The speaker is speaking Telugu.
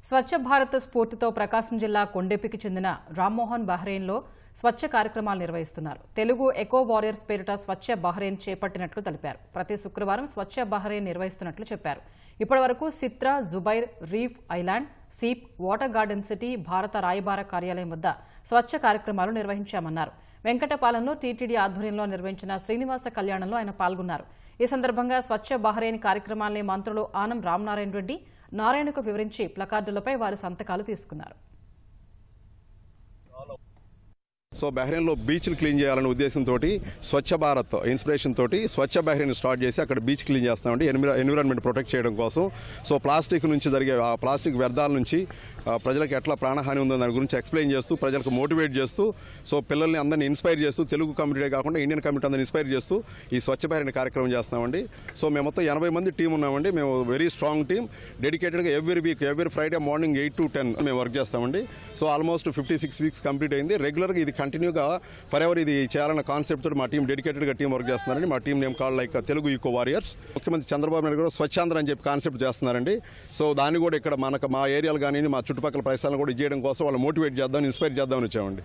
స్వచ్ఛ భారత్ స్ఫూర్తితో ప్రకాశం జిల్లా కొండెపికి చెందిన రామ్మోహన్ బహ్రెయిన్లో స్వచ్ఛ కార్యక్రమాలు నిర్వహిస్తున్నారు. తెలుగు ఎకో వారియర్స్ పేరిట స్వచ్ఛ బహ్రెయిన్ చేపట్టినట్లు తెలిపారు. ప్రతి శుక్రవారం స్వచ్ఛ బహ్రెయిన్ నిర్వహిస్తున్నట్లు చెప్పారు. ఇప్పటివరకు సిత్రా, జుబైర్, reef island, Seef, water garden city, భారత రాయబార కార్యాలయం వద్ద స్వచ్ఛ కార్యక్రమాలు నిర్వహించామన్నారు. వెంకటపాలెంలో టీటీడీ ఆధ్వర్యంలో నిర్వహించిన శ్రీనివాస కళ్యాణంలో ఆయన పాల్గొన్నారు. ఈ సందర్భంగా స్వచ్ఛ బహ్రెయిన్ కార్యక్రమాల్ని మంత్రులు ఆనం రామనారాయణ రెడ్డి, నారాయణకు వివరించి ప్లకార్డులపై వారి సంతకాలు తీసుకున్నారు. సో బహ్రెయిన్లో బీచ్లు క్లీన్ చేయాలనే ఉద్దేశంతో స్వచ్ఛ భారత్ ఇన్స్పిరేషన్ తోటి స్వచ్ఛ బహ్రెయిన్ స్టార్ట్ చేసి అక్కడ బీచ్ క్లీన్ చేస్తామండి, ఎన్విరాన్మెంట్ ప్రొటెక్ట్ చేయడం కోసం. సో ప్లాస్టిక్ నుంచి జరిగే ఆ ప్లాస్టిక్ వ్యర్థాల నుంచి ప్రజలకు ఎట్లా ప్రాణహాని ఉందో దాని గురించి ఎక్స్ప్లెయిన్ చేస్తూ, ప్రజలకు మోటివేట్ చేస్తూ, సో పిల్లల్ని అందరినీ ఇన్స్పైర్ చేస్తూ, తెలుగు కమ్యూనిటీ కాకుండా ఇండియన్ కమ్యూనిటీ అందరినీ ఇన్స్పైర్ చేస్తూ ఈ స్వచ్ఛ బహ్రెయిన్ కార్యక్రమం చేస్తామండి. సో మేము మొత్తం 80 మంది టీం ఉన్నామండి. మేము వెరీ స్ట్రాంగ్ టీం, డెడికేటెడ్గా every week, every Friday morning 8 to 10 మేము వర్క్ చేస్తామండి. సో ఆల్మోస్ట్ 56 వీక్స్ కంప్లీట్ అయింది. రెగ్యులర్గా ఇది కంటిన్యూగా ఫర్ ఇది చేయాలన్న కాన్సెప్ట్ తోటి మా టీం డెడికేటెడ్గా టీం వర్క్ చేస్తున్నారండి. మా team name called like Telugu eco warriors. ముఖ్యమంత్రి చంద్రబాబు నాయుడు గారు స్వచ్ఛాంధ్ర అని చెప్పి కాన్సెప్ట్ చేస్తున్నారండి. సో దాన్ని కూడా ఇక్కడ మా ఏరియాలు కానీ మా చుట్టుపక్కల పరిసరాలను కూడా చేయడం కోసం వాళ్ళు మోటివేట్ చేద్దాం, ఇన్స్పైర్ చేద్దామని వచ్చామండి.